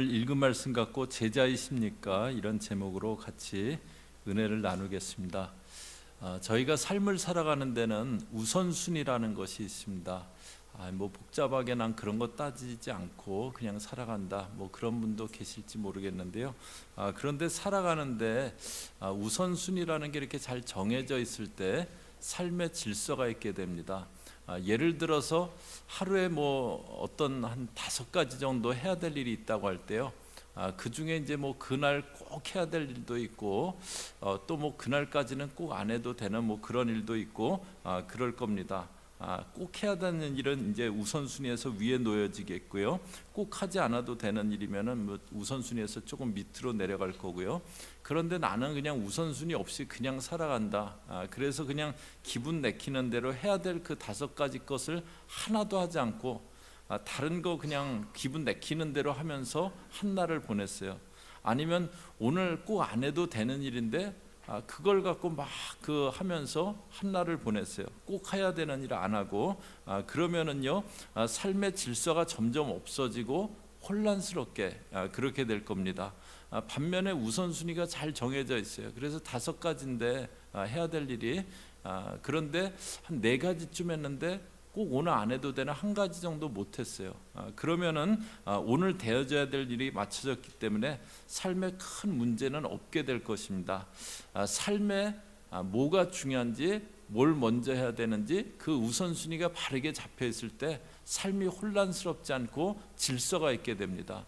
오늘 읽은 말씀 갖고 제자이십니까? 이런 제목으로 같이 은혜를 나누겠습니다. 저희가 삶을 살아가는 데는 우선순위라는 것이 있습니다. 뭐 복잡하게 난 그런 거 따지지 않고 그냥 살아간다, 뭐 그런 분도 계실지 모르겠는데요. 그런데 살아가는데 우선순위라는 게 이렇게 잘 정해져 있을 때 삶의 질서가 있게 됩니다. 예를 들어서 하루에 뭐 어떤 한 5가지 정도 해야 될 일이 있다고 할 때요. 그 중에 이제 뭐 그날 꼭 해야 될 일도 있고, 또 뭐 그날까지는 꼭 안 해도 되는 뭐 그런 일도 있고, 그럴 겁니다. 꼭 해야 되는 일은 이제 우선순위에서 위에 놓여지겠고요. 꼭 하지 않아도 되는 일이면은 뭐 우선순위에서 조금 밑으로 내려갈 거고요. 그런데 나는 그냥 우선순위 없이 그냥 살아간다. 그래서 그냥 기분 내키는 대로 해야 될 그 5가지 것을 하나도 하지 않고 다른 거 그냥 기분 내키는 대로 하면서 한 날을 보냈어요. 아니면 오늘 꼭 안 해도 되는 일인데 그걸 갖고 막 하면서 한 날을 보냈어요. 꼭 해야 되는 일 안 하고. 그러면은요, 삶의 질서가 점점 없어지고 혼란스럽게 그렇게 될 겁니다. 반면에 우선순위가 잘 정해져 있어요. 그래서 5가지인데 해야 될 일이, 그런데 한 4가지쯤 했는데 꼭 오늘 안 해도 되는 1가지 정도 못했어요. 그러면은 오늘 되어져야 될 일이 맞춰졌기 때문에 삶에 큰 문제는 없게 될 것입니다. 삶에 뭐가 중요한지, 뭘 먼저 해야 되는지 그 우선순위가 바르게 잡혀 있을 때 삶이 혼란스럽지 않고 질서가 있게 됩니다.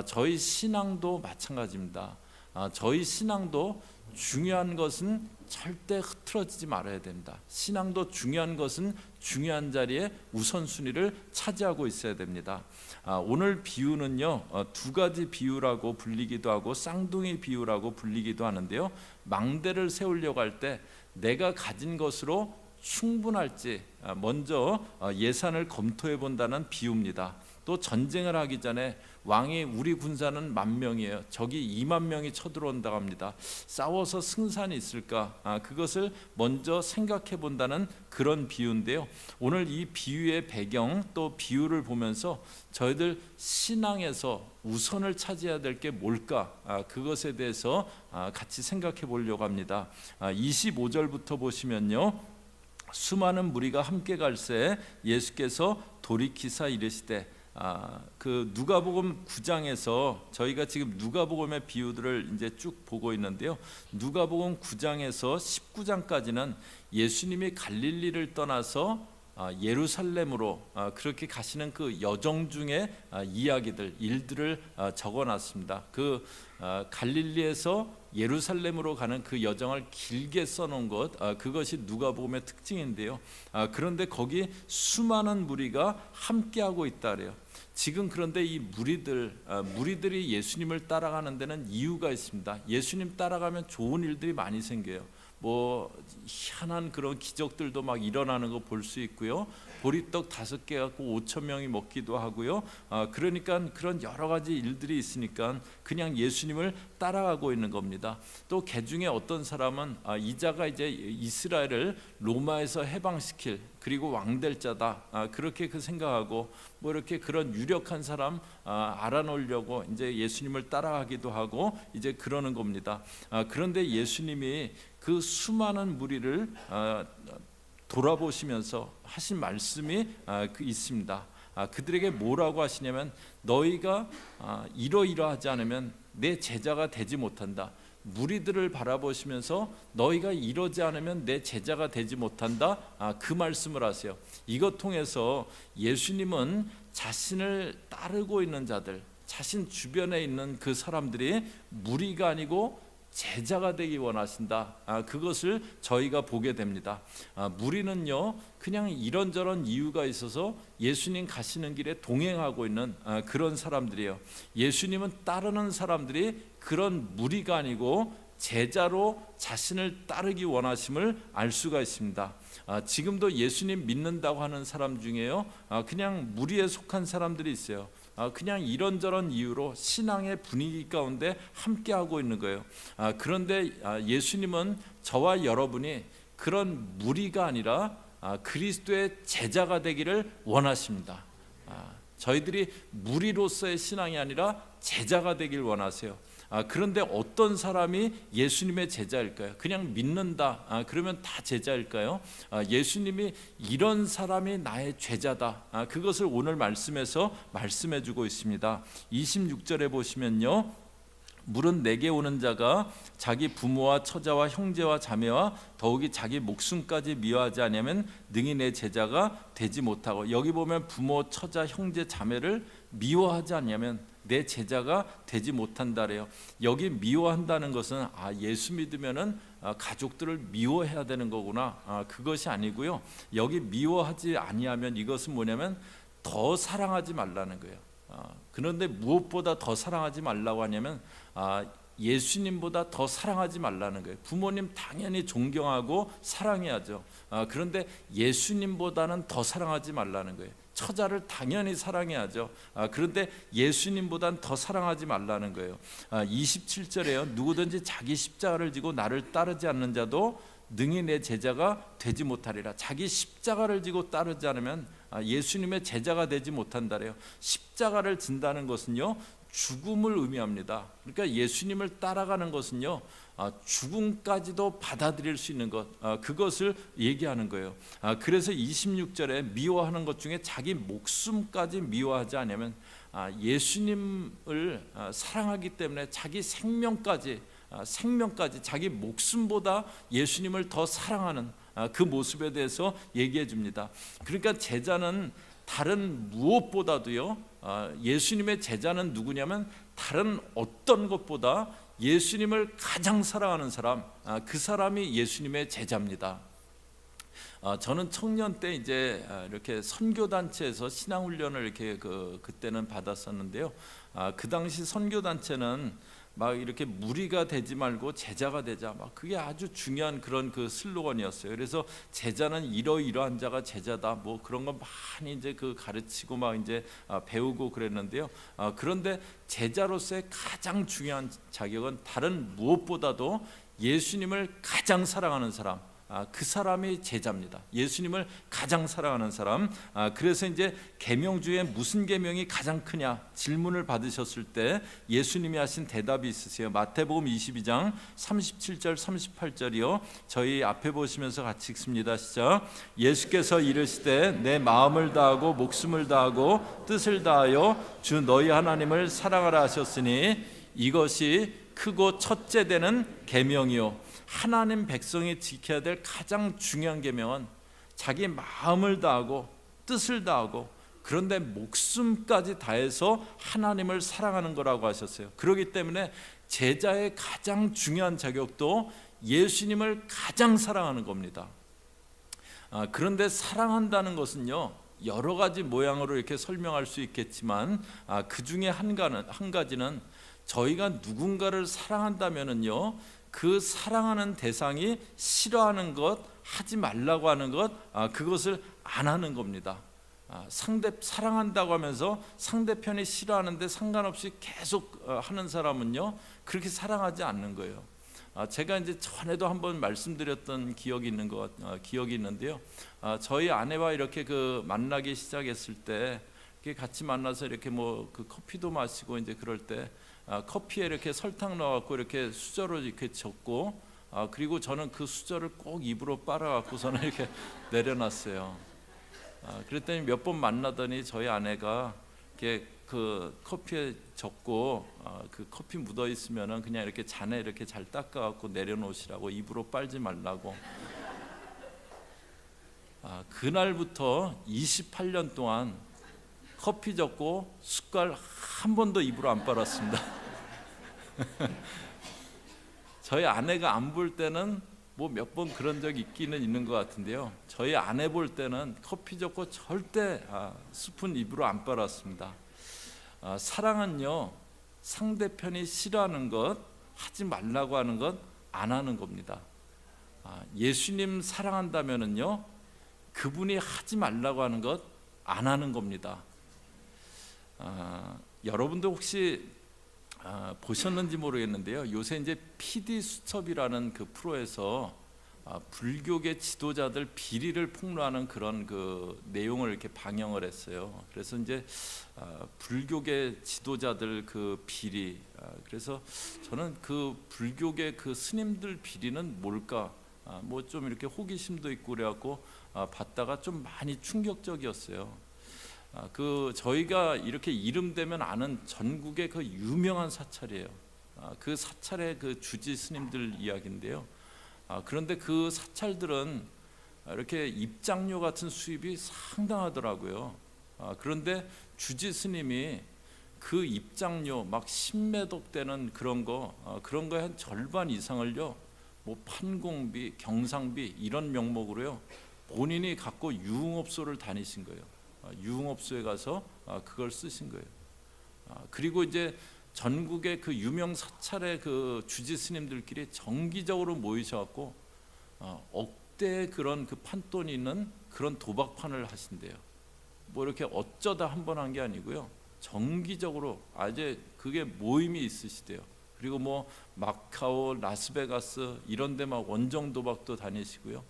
저희 신앙도 마찬가지입니다. 저희 신앙도 중요한 것은 절대 흐트러지지 말아야 됩니다. 신앙도 중요한 것은 중요한 자리에 우선순위를 차지하고 있어야 됩니다. 오늘 비유는요, 2가지 비유라고 불리기도 하고 쌍둥이 비유라고 불리기도 하는데요, 망대를 세우려고 할 때 내가 가진 것으로 충분할지 먼저 예산을 검토해 본다는 비유입니다. 또 전쟁을 하기 전에 왕이 우리 군사는 10,000명이에요. 적이 20,000명이 쳐들어온다고 합니다. 싸워서 승산이 있을까? 그것을 먼저 생각해 본다는 그런 비유인데요. 오늘 이 비유의 배경 또 비유를 보면서 저희들 신앙에서 우선을 차지해야 될 게 뭘까? 그것에 대해서 같이 생각해 보려고 합니다. 25절부터 보시면요. 수많은 무리가 함께 갈새 예수께서 돌이키사 이르시되, 그 누가복음 9장에서 저희가 지금 누가복음의 비유들을 이제 쭉 보고 있는데요. 누가복음 9장에서 19장까지는 예수님이 갈릴리를 떠나서 예루살렘으로 그렇게 가시는 그 여정 중에 이야기들, 일들을 적어놨습니다. 그 갈릴리에서 예루살렘으로 가는 그 여정을 길게 써놓은 것, 그것이 누가복음의 특징인데요. 그런데 거기 수많은 무리가 함께하고 있다 그래요. 지금 그런데 이 무리들이 예수님을 따라가는 데는 이유가 있습니다. 예수님 따라가면 좋은 일들이 많이 생겨요. 뭐 희한한 그런 기적들도 막 일어나는 거 볼 수 있고요. 보리떡 5개 갖고 5,000명이 먹기도 하고요. 그러니까 그런 여러 가지 일들이 있으니까 그냥 예수님을 따라가고 있는 겁니다. 또 개중에 어떤 사람은 이자가 이제 이스라엘을 로마에서 해방시킬, 그리고 왕될 자다, 그렇게 생각하고 뭐 이렇게 그런 유력한 사람 알아놓으려고 이제 예수님을 따라가기도 하고 이제 그러는 겁니다. 그런데 예수님이 그 수많은 무리를 돌아보시면서 하신 말씀이 있습니다. 그들에게 뭐라고 하시냐면, 너희가 이러이러하지 않으면 내 제자가 되지 못한다. 무리들을 바라보시면서 너희가 이러지 않으면 내 제자가 되지 못한다, 그 말씀을 하세요. 이것 통해서 예수님은 자신을 따르고 있는 자들, 자신 주변에 있는 그 사람들이 무리가 아니고 제자가 되기 원하신다, 그것을 저희가 보게 됩니다. 무리는요, 그냥 이런저런 이유가 있어서 예수님 가시는 길에 동행하고 있는 그런 사람들이에요. 예수님은 따르는 사람들이 그런 무리가 아니고 제자로 자신을 따르기 원하심을 알 수가 있습니다. 지금도 예수님 믿는다고 하는 사람 중에요, 그냥 무리에 속한 사람들이 있어요. 그냥 이런저런 이유로 신앙의 분위기 가운데 함께하고 있는 거예요. 그런데 예수님은 저와 여러분이 그런 무리가 아니라 그리스도의 제자가 되기를 원하십니다. 저희들이 무리로서의 신앙이 아니라 제자가 되길 원하세요. 그런데 어떤 사람이 예수님의 제자일까요? 그냥 믿는다, 그러면 다 제자일까요? 예수님이 이런 사람이 나의 제자다, 그것을 오늘 말씀에서 말씀해 주고 있습니다. 26절에 보시면요, 물은 내게 오는 자가 자기 부모와 처자와 형제와 자매와 더욱이 자기 목숨까지 미워하지 않으면 능히 내 제자가 되지 못하고, 여기 보면 부모, 처자, 형제, 자매를 미워하지 않으면 내 제자가 되지 못한다래요. 여기 미워한다는 것은 예수 믿으면은 가족들을 미워해야 되는 거구나, 그것이 아니고요. 여기 미워하지 아니하면 이것은 뭐냐면 더 사랑하지 말라는 거예요. 그런데 무엇보다 더 사랑하지 말라고 하냐면 예수님보다 더 사랑하지 말라는 거예요. 부모님 당연히 존경하고 사랑해야죠. 그런데 예수님보다는 더 사랑하지 말라는 거예요. 처자를 당연히 사랑해야죠. 그런데 예수님보다는 더 사랑하지 말라는 거예요. 27절에요. 누구든지 자기 십자가를 지고 나를 따르지 않는 자도 능히 내 제자가 되지 못하리라. 자기 십자가를 지고 따르지 않으면 예수님의 제자가 되지 못한다래요. 십자가를 진다는 것은요, 죽음을 의미합니다. 그러니까 예수님을 따라가는 것은요, 죽음까지도 받아들일 수 있는 것, 그것을 얘기하는 거예요. 그래서 26절에 미워하는 것 중에 자기 목숨까지 미워하지 않으면, 예수님을 사랑하기 때문에 자기 생명까지 자기 목숨보다 예수님을 더 사랑하는 그 모습에 대해서 얘기해 줍니다. 그러니까 제자는 다른 무엇보다도요, 예수님의 제자는 누구냐면 다른 어떤 것보다 예수님을 가장 사랑하는 사람, 그 사람이 예수님의 제자입니다. 저는 청년 때 이제 이렇게 선교단체에서 신앙훈련을 이렇게 그때는 받았었는데요. 그 당시 선교단체는 막 이렇게 무리가 되지 말고 제자가 되자, 막 그게 아주 중요한 그런 그 슬로건이었어요. 그래서 제자는 이러이러한 자가 제자다, 뭐 그런 거 많이 이제 가르치고 막 이제 배우고 그랬는데요. 그런데 제자로서의 가장 중요한 자격은 다른 무엇보다도 예수님을 가장 사랑하는 사람, 그 사람이 제자입니다. 예수님을 가장 사랑하는 사람. 그래서 이제 계명 중에 무슨 계명이 가장 크냐 질문을 받으셨을 때 예수님이 하신 대답이 있으세요. 마태복음 22장 37절 38절이요. 저희 앞에 보시면서 같이 읽습니다. 시작. 예수께서 이르시되 내 마음을 다하고 목숨을 다하고 뜻을 다하여 주 너희 하나님을 사랑하라 하셨으니 이것이 크고 첫째 되는 계명이요. 하나님 백성이 지켜야 될 가장 중요한 계명은 자기 마음을 다하고 뜻을 다하고, 그런데 목숨까지 다해서 하나님을 사랑하는 거라고 하셨어요. 그렇기 때문에 제자의 가장 중요한 자격도 예수님을 가장 사랑하는 겁니다. 그런데 사랑한다는 것은요, 여러 가지 모양으로 이렇게 설명할 수 있겠지만, 그 중에 한 가지는 저희가 누군가를 사랑한다면은요, 그 사랑하는 대상이 싫어하는 것, 하지 말라고 하는 것, 그것을 안 하는 겁니다. 사랑한다고 하면서 상대편이 싫어하는데 상관없이 계속 하는 사람은요, 그렇게 사랑하지 않는 거예요. 제가 이제 전에도 한번 말씀드렸던 기억이 있는데요. 저희 아내와 이렇게 만나기 시작했을 때, 같이 만나서 이렇게 커피도 마시고 이제 그럴 때 커피에 이렇게 설탕 넣어갖고 이렇게 수저로 이렇게 젓고, 그리고 저는 그 수저를 꼭 입으로 빨아갖고서는 이렇게 내려놨어요. 그랬더니 몇 번 만나더니 저희 아내가 이렇게 그 커피에 젓고 그 커피 묻어 있으면은 그냥 이렇게 잔에 이렇게 잘 닦아갖고 내려놓으시라고, 입으로 빨지 말라고. 그날부터 28년 동안 커피 젓고 숟갈 한 번도 입으로 안 빨았습니다. 저희 아내가 안 볼 때는 몇 번 그런 적이 있기는 있는 것 같은데요. 저희 아내 볼 때는 커피 젓고 절대 스푼 입으로 안 빨았습니다. 사랑은요, 상대편이 싫어하는 것, 하지 말라고 하는 것 안 하는 겁니다. 예수님 사랑한다면은요, 그분이 하지 말라고 하는 것 안 하는 겁니다. 여러분도 혹시 보셨는지 모르겠는데요. 요새 이제 PD 수첩이라는 그 프로에서 불교계 지도자들 비리를 폭로하는 그런 그 내용을 이렇게 방영을 했어요. 그래서 이제 불교계 지도자들 그 비리, 그래서 저는 그 불교계 그 스님들 비리는 뭘까? 뭐 좀 이렇게 호기심도 있고 그래갖고 봤다가 좀 많이 충격적이었어요. 그 저희가 이렇게 이름 되면 아는 전국의 그 유명한 사찰이에요. 그 사찰의 그 주지 스님들 이야기인데요. 그런데 그 사찰들은 이렇게 입장료 같은 수입이 상당하더라고요. 그런데 주지 스님이 그 입장료 막 10매덕 되는 그런 거에 한 절반 이상을요, 뭐 판공비, 경상비 이런 명목으로요, 본인이 갖고 유흥업소를 다니신 거예요. 유흥업소에 가서 그걸 쓰신 거예요. 그리고 이제 전국의 그 유명 사찰의 그 주지 스님들끼리 정기적으로 모이셔갖고 억대의 그런 그 판돈이 있는 그런 도박판을 하신대요. 뭐 이렇게 어쩌다 한 번 한 게 아니고요, 정기적으로 아주 그게 모임이 있으시대요. 그리고 뭐 마카오, 라스베가스 이런 데 막 원정 도박도 다니시고요.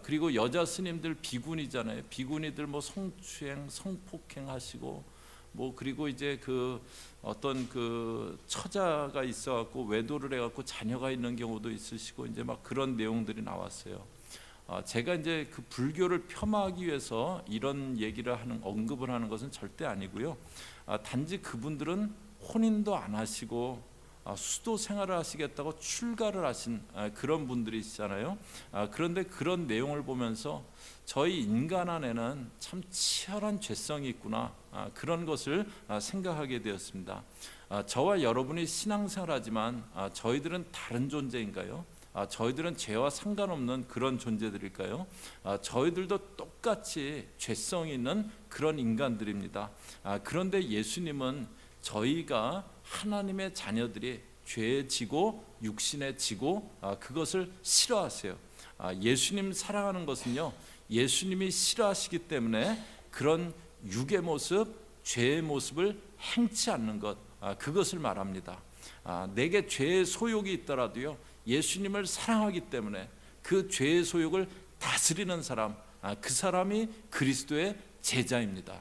그리고 여자 스님들 비구니잖아요. 비구니들 뭐 성추행, 성폭행 하시고, 뭐 그리고 이제 그 어떤 그 처자가 있어갖고 외도를 해갖고 자녀가 있는 경우도 있으시고, 이제 막 그런 내용들이 나왔어요. 제가 이제 그 불교를 폄하하기 위해서 이런 얘기를 언급을 하는 것은 절대 아니고요. 단지 그분들은 혼인도 안 하시고 수도 생활을 하시겠다고 출가를 하신 그런 분들이시잖아요. 그런데 그런 내용을 보면서 저희 인간 안에는 참 치열한 죄성이 있구나, 그런 것을 생각하게 되었습니다. 저와 여러분이 신앙생활하지만 저희들은 다른 존재인가요? 저희들은 죄와 상관없는 그런 존재들일까요? 저희들도 똑같이 죄성이 있는 그런 인간들입니다. 그런데 예수님은 저희가 하나님의 자녀들이 죄에 지고 육신에 지고 그것을 싫어하세요. 예수님 사랑하는 것은요, 예수님이 싫어하시기 때문에 그런 육의 모습, 죄의 모습을 행치 않는 것, 그것을 말합니다. 내게 죄의 소욕이 있더라도요, 예수님을 사랑하기 때문에 그 죄의 소욕을 다스리는 사람, 그 사람이 그리스도의 제자입니다.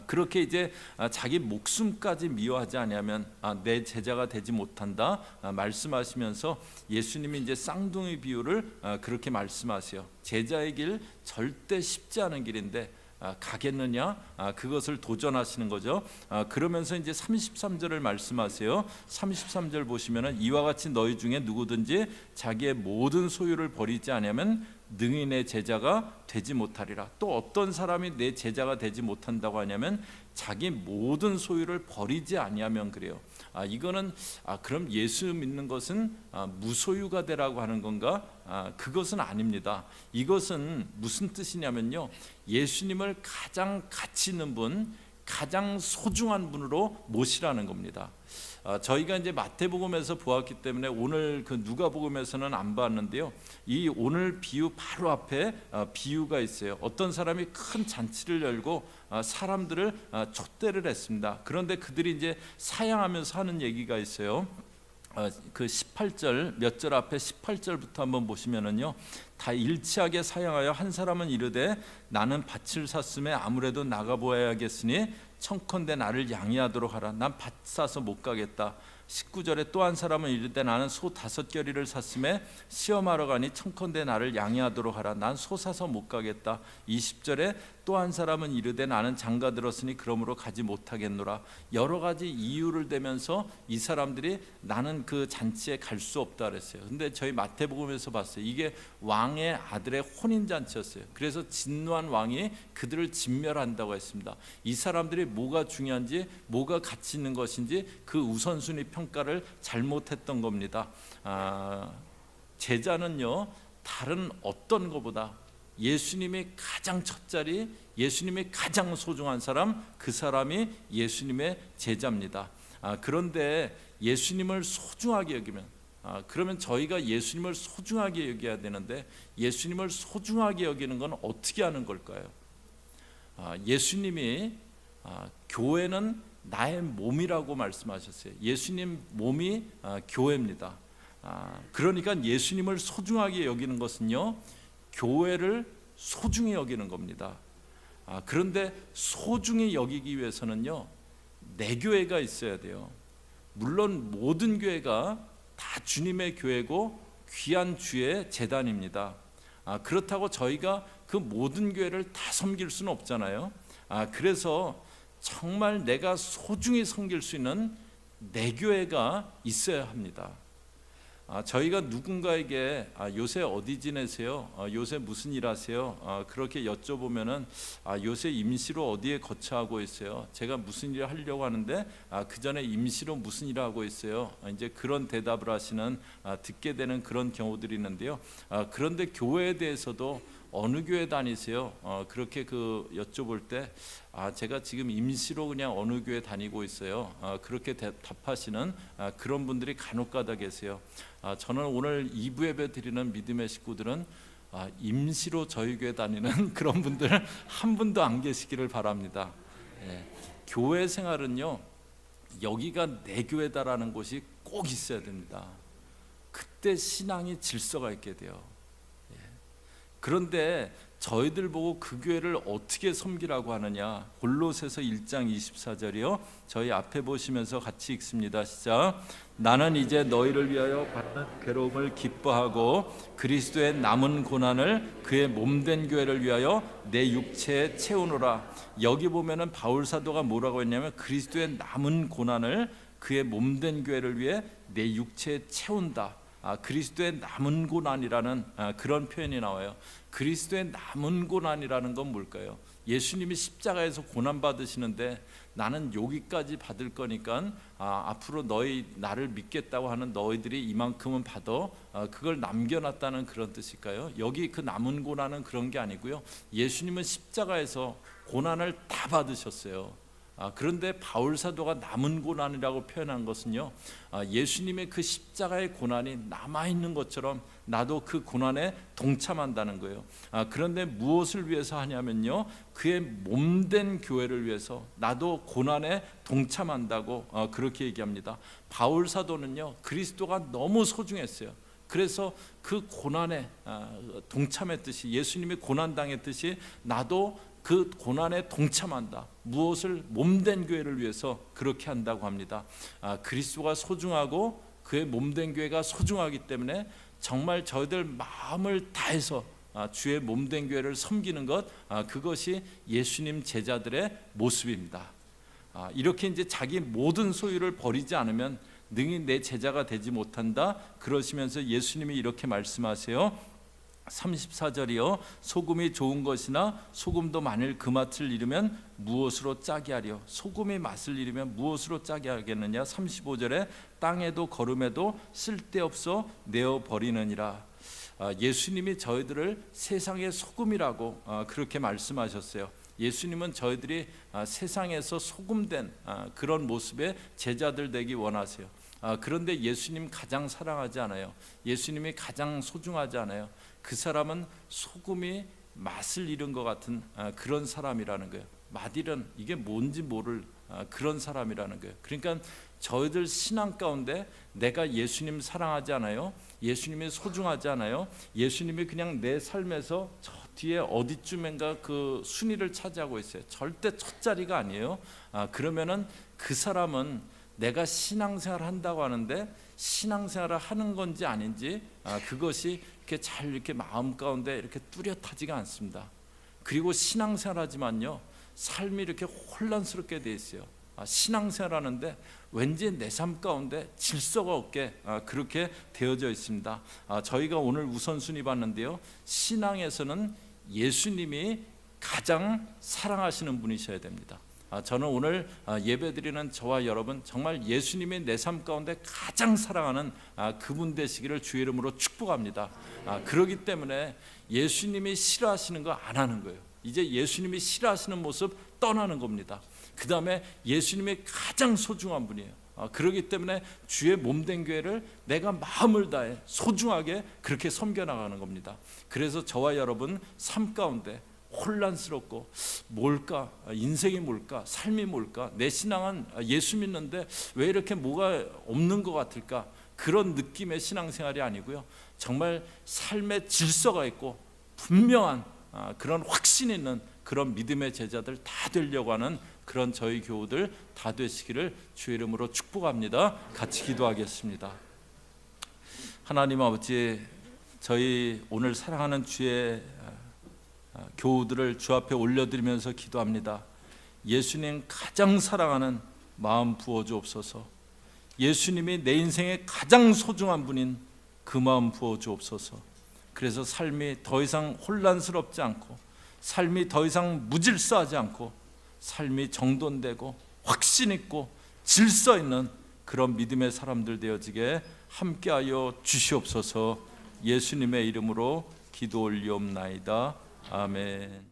그렇게 이제 자기 목숨까지 미워하지 아니하면 내 제자가 되지 못한다 말씀하시면서 예수님이 이제 쌍둥이 비유를 그렇게 말씀하세요. 제자의 길 절대 쉽지 않은 길인데 가겠느냐, 그것을 도전하시는 거죠. 그러면서 이제 33절을 말씀하세요. 33절 보시면은 이와 같이 너희 중에 누구든지 자기의 모든 소유를 버리지 않으면 능히 내 제자가 되지 못하리라. 또 어떤 사람이 내 제자가 되지 못한다고 하냐면 자기 모든 소유를 버리지 아니하면 그래요. 이거는 그럼 예수 믿는 것은 무소유가 되라고 하는 건가? 그것은 아닙니다. 이것은 무슨 뜻이냐면요, 예수님을 가장 가치 있는 분, 가장 소중한 분으로 모시라는 겁니다. 저희가 이제 마태복음에서 보았기 때문에 오늘 그 누가복음에서는 안 봤는데요, 이 오늘 비유 바로 앞에 비유가 있어요. 어떤 사람이 큰 잔치를 열고 사람들을 촛대를 했습니다. 그런데 그들이 이제 사양하면서 하는 얘기가 있어요. 그 18절 몇 절 앞에 18절부터 한번 보시면은요, 다 일치하게 사양하여 한 사람은 이르되 나는 밭을 샀음에 아무래도 나가 보아야겠으니 청컨대 나를 양해하도록 하라. 난 밭 사서 못 가겠다. 19절에 또 한 사람은 이르되 나는 소 5겨리를 샀음에 시험하러 가니 청컨대 나를 양해하도록 하라. 난 소 사서 못 가겠다. 20절에 또 한 사람은 이르되 나는 장가 들었으니 그러므로 가지 못하겠노라. 여러 가지 이유를 대면서 이 사람들이 나는 그 잔치에 갈 수 없다 그랬어요. 근데 저희 마태복음에서 봤어요. 이게 왕의 아들의 혼인잔치였어요. 그래서 진노한 왕이 그들을 진멸한다고 했습니다. 이 사람들이 뭐가 중요한지, 뭐가 가치 있는 것인지 그 우선순위 평가를 잘못했던 겁니다. 제자는요, 다른 어떤 것보다 예수님이 가장 첫자리, 예수님이 가장 소중한 사람, 그 사람이 예수님의 제자입니다. 그런데 예수님을 소중하게 여기면, 그러면 저희가 예수님을 소중하게 여겨야 되는데 예수님을 소중하게 여기는 건 어떻게 하는 걸까요? 예수님이 교회는 나의 몸이라고 말씀하셨어요. 예수님 몸이 교회입니다. 그러니까 예수님을 소중하게 여기는 것은요, 교회를 소중히 여기는 겁니다. 그런데 소중히 여기기 위해서는요, 내 교회가 있어야 돼요. 물론 모든 교회가 다 주님의 교회고 귀한 주의 재단입니다. 그렇다고 저희가 그 모든 교회를 다 섬길 수는 없잖아요. 그래서 정말 내가 소중히 섬길 수 있는 내 교회가 있어야 합니다. 저희가 누군가에게 요새 어디 지내세요? 요새 무슨 일 하세요? 그렇게 여쭤보면은 요새 임시로 어디에 거처하고 있어요? 제가 무슨 일을 하려고 하는데 그 전에 임시로 무슨 일을 하고 있어요? 이제 그런 대답을 하시는 듣게 되는 그런 경우들이 있는데요. 그런데 교회에 대해서도 어느 교회 다니세요? 그렇게 여쭤볼 때 제가 지금 임시로 그냥 어느 교회 다니고 있어요. 그렇게 답하시는 그런 분들이 간혹가다 계세요. 저는 오늘 2부 예배 드리는 믿음의 식구들은 임시로 저희 교회 다니는 그런 분들 한 분도 안 계시기를 바랍니다. 교회 생활은요, 여기가 내 교회다라는 곳이 꼭 있어야 됩니다. 그때 신앙이 질서가 있게 돼요. 그런데 저희들 보고 그 교회를 어떻게 섬기라고 하느냐? 골로새서 1장 24절이요. 저희 앞에 보시면서 같이 읽습니다. 시작. 나는 이제 너희를 위하여 받는 괴로움을 기뻐하고 그리스도의 남은 고난을 그의 몸된 교회를 위하여 내 육체에 채우노라. 여기 보면은 바울 사도가 뭐라고 했냐면 그리스도의 남은 고난을 그의 몸된 교회를 위해 내 육체에 채운다. 그리스도의 남은 고난이라는 그런 표현이 나와요. 그리스도의 남은 고난이라는 건 뭘까요? 예수님이 십자가에서 고난 받으시는데 나는 여기까지 받을 거니까 앞으로 나를 믿겠다고 하는 너희들이 이만큼은 받아, 그걸 남겨놨다는 그런 뜻일까요? 여기 그 남은 고난은 그런 게 아니고요, 예수님은 십자가에서 고난을 다 받으셨어요. 그런데 바울 사도가 남은 고난이라고 표현한 것은요, 예수님의 그 십자가의 고난이 남아있는 것처럼 나도 그 고난에 동참한다는 거예요. 그런데 무엇을 위해서 하냐면요, 그의 몸된 교회를 위해서 나도 고난에 동참한다고 그렇게 얘기합니다. 바울 사도는요, 그리스도가 너무 소중했어요. 그래서 그 고난에 동참했듯이, 예수님이 고난당했듯이 나도 그 고난에 동참한다. 무엇을? 몸된 교회를 위해서 그렇게 한다고 합니다. 그리스도가 소중하고 그의 몸된 교회가 소중하기 때문에 정말 저희들 마음을 다해서 주의 몸된 교회를 섬기는 것, 그것이 예수님 제자들의 모습입니다. 이렇게 이제 자기 모든 소유를 버리지 않으면 능히 내 제자가 되지 못한다. 그러시면서 예수님이 이렇게 말씀하세요. 34절이요. 소금이 좋은 것이나 소금도 만일 그 맛을 잃으면 무엇으로 짜게 하려? 소금이 맛을 잃으면 무엇으로 짜게 하겠느냐? 35절에 땅에도 거름에도 쓸데없어 내어 버리느니라. 예수님이 저희들을 세상의 소금이라고 그렇게 말씀하셨어요. 예수님은 저희들이 세상에서 소금된 그런 모습의 제자들 되기 원하세요. 그런데 예수님 가장 사랑하지 않아요. 예수님이 가장 소중하지 않아요. 그 사람은 소금이 맛을 잃은 것 같은 그런 사람이라는 거예요. 맛이란 이게 뭔지 모를 그런 사람이라는 거예요. 그러니까 저희들 신앙 가운데 내가 예수님 사랑하지 않아요? 예수님이 소중하지 않아요? 예수님이 그냥 내 삶에서 저 뒤에 어디쯤인가 그 순위를 차지하고 있어요. 절대 첫 자리가 아니에요. 그러면은 그 사람은 내가 신앙생활 한다고 하는데 신앙생활을 하는 건지 아닌지 그것이 이렇게 잘 이렇게 마음 가운데 이렇게 뚜렷하지가 않습니다. 그리고 신앙생활하지만요, 삶이 이렇게 혼란스럽게 돼 있어요. 신앙생활하는데 왠지 내 삶 가운데 질서가 없게 그렇게 되어져 있습니다. 저희가 오늘 우선순위 봤는데요, 신앙에서는 예수님이 가장 사랑하시는 분이셔야 됩니다. 저는 오늘 예배드리는 저와 여러분 정말 예수님이 내 삶 가운데 가장 사랑하는 그분 되시기를 주의 이름으로 축복합니다. 그렇기 때문에 예수님이 싫어하시는 거 안 하는 거예요. 이제 예수님이 싫어하시는 모습 떠나는 겁니다. 그 다음에 예수님이 가장 소중한 분이에요. 그렇기 때문에 주의 몸된 교회를 내가 마음을 다해 소중하게 그렇게 섬겨나가는 겁니다. 그래서 저와 여러분 삶 가운데 혼란스럽고 뭘까? 인생이 뭘까? 삶이 뭘까? 내 신앙은 예수 믿는데 왜 이렇게 뭐가 없는 것 같을까? 그런 느낌의 신앙생활이 아니고요, 정말 삶의 질서가 있고 분명한 그런 확신 있는 그런 믿음의 제자들 다 되려고 하는 그런 저희 교우들 다 되시기를 주의 이름으로 축복합니다. 같이 기도하겠습니다. 하나님 아버지, 저희 오늘 사랑하는 주의 교우들을 주 앞에 올려드리면서 기도합니다. 예수님 가장 사랑하는 마음 부어주옵소서. 예수님이 내 인생의 가장 소중한 분인 그 마음 부어주옵소서. 그래서 삶이 더 이상 혼란스럽지 않고, 삶이 더 이상 무질서하지 않고, 삶이 정돈되고 확신 있고 질서 있는 그런 믿음의 사람들 되어지게 함께하여 주시옵소서. 예수님의 이름으로 기도 올리옵나이다. 아멘.